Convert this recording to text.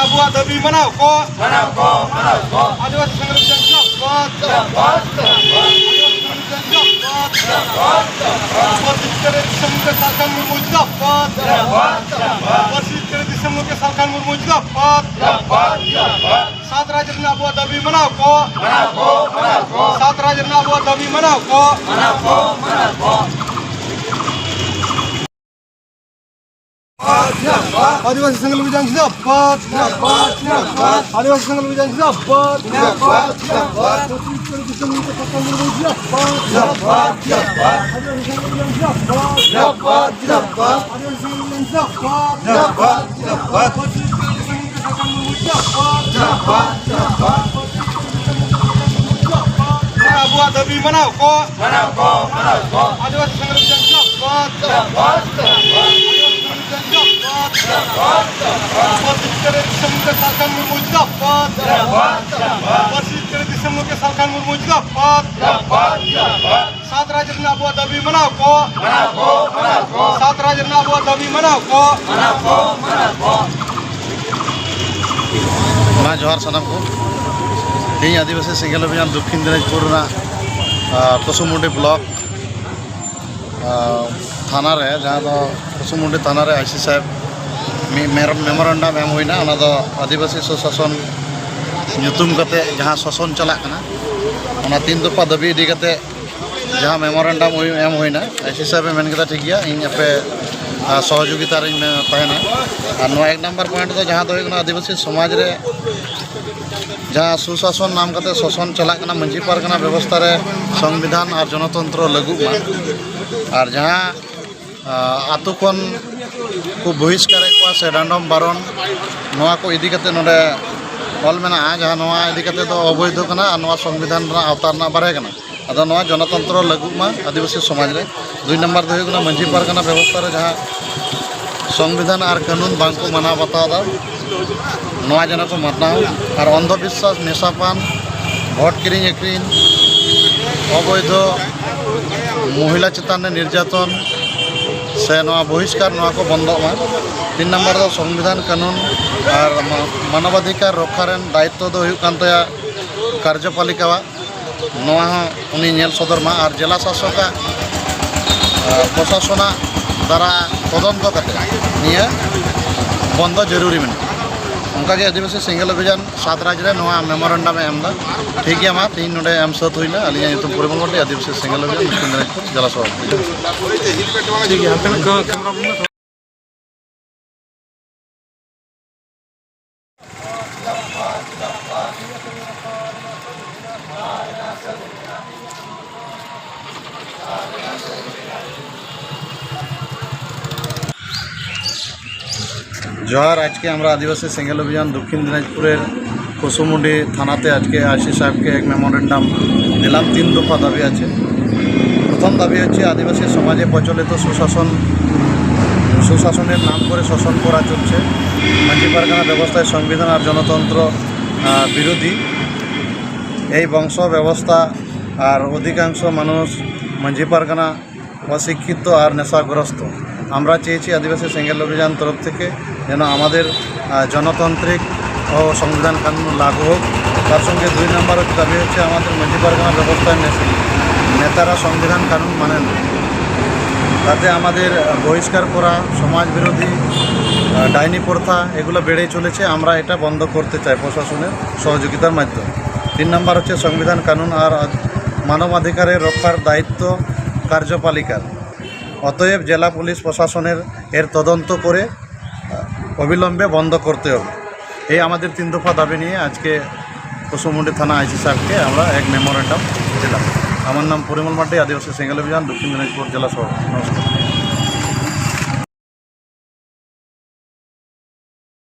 abuat dabi manau ko आदिवासी संघर्ष जिंदाबाद सात राज्य abuat dabi manau ko सात राज्य abuat dabi manau ko आदिवासी संघ लोक जिंदाबाद आदिवासी संघ लोक जिंदाबाद abuat dabi manau ko आदिवासी संघ लोक जिंदाबाद सात राज्य abuat dabi manau ko सात राज्य abuat dabi manau ko मा जोहार सानाम को तेज आदिवासी सेंगेल अभियान दक्षिण दिनाजपुर कसुमुंडी ब्लॉक थाना रे जहाँ दो कसुमुंडी थाना रे आईसी साहब मेमोरेंडम एम होना आदिवासी सुशासन ᱧᱩᱛᱩᱢ ᱠᱟᱛᱮ ᱡᱟᱦᱟᱸ ᱥᱟᱥᱚᱱ ᱪᱟᱞᱟᱜ ᱠᱟᱱᱟ ᱚᱱᱟ तीन दफा दाबी इदी ᱠᱟᱛᱮ जहाँ मेमोरेंडम एम होना आईसी साहब मेन कदा ठीक गया इन आपे सहयोगिता रे तहना और नवा एक नंबर पॉइंट तो जहाँ दो आदिवासी समाज रे जहाँ सुशासन नाम करते शासन चलना मंझी पारगना व्यवस्था रे संविधान और जनतंत्र लागू और जहाँ आतु खन को बहिष्कार से डांडम बारन नवा को इदी करते नोडे ऑल मेना जहाँ नवा इदी करते तो अवैध कना और नवा संविधान आवतार ना बारे कना अदा नवा जनतंत्र लागू आदिवासी समाज रे दुई नंबर दो हुई मंझी पारगना व्यवस्था रे जहाँ संविधान और कानून बांको माना बताओ नवा जन को मानाव और अंधविश्वास नेशापान भोट किरिंग एक्रिन अवैध महिला चितान निर्यातन से नवा बहिष्कार नवा को बंद तीन नंबर दो संविधान कानून और मानवाधिकार रक्षारेन दायित्व दो हुई कान तया कार्यपालिका नवा उनी नेल सदर मा और जिला शासक प्रशासन द्वारा तदंत करते निये बंद जरूरी में उनका आदिवासी सेंगेल अभियान सात राज्य नवा मेमोरेंडम एम ठीक है मा तीन नोडे एम सत हुईना अलिया ᱧᱩᱛᱩᱢ परिमल मोटे आदिवासी सेंगेल अभियान दक्षिण दिनाजपुर जिला सभापति ठीक है जोहार आज के हमारा आदिवासी सेंगेल अभियान दक्षिण दिनाजपुर कसुमुंडी थानाते आज के आईसी साहब के एक मेमोरेंडम दिलाम तीन दफा दाबी आछे प्रथम दाबी होच्छे आदिवासी समाजे प्रचलित सुशासनेर नाम करे शासन करा चलছে मंझी पारगाना व्यवस्थाय संविधान और जनतंत्र विरोधी এই বংশ ব্যবস্থা আর অধিকাংশ মানুষ मंझी पारगाना अशिक्षित और नेशाग्रस्त আমরা চেয়েছি आदिवासी सेंगेल अभियान तरफ থেকে যেন আমাদের जनतांत्रिक और संविधान कानून लागू হোক তার সঙ্গে দুই নম্বর দাবি হচ্ছে আমাদের मंझी पारगाना ব্যবস্থায় নেতারা संविधान कानून मानेন তাতে আমাদের বহিষ্কার করা সমাজ বিরোধী ডাইনি প্রথা এগুলো বেড়েই চলেছে আমরা এটা বন্ধ করতে চাই প্রশাসনের সহযোগিতার মাধ্যমে তিন নম্বর হচ্ছে संविधान कानून और मानवाधिकारेर रक्षार दायित्व कार्यपालिकार अतएव जिला पुलिस प्रशासनेर एर तदন্ত করে अविलम्बे बंद करते হবে এই আমাদের তিন দফা দাবি নিয়ে আজকে कसुमुंडी थाना आईसी साहबকে আমরা এক মেমোরেন্ডাম দিলাম। আমার নাম পরিমল মাটি, आदिवासी सेंगेल अभियान दक्षिण दिनाजपुर जिला सभापति। नमस्कार।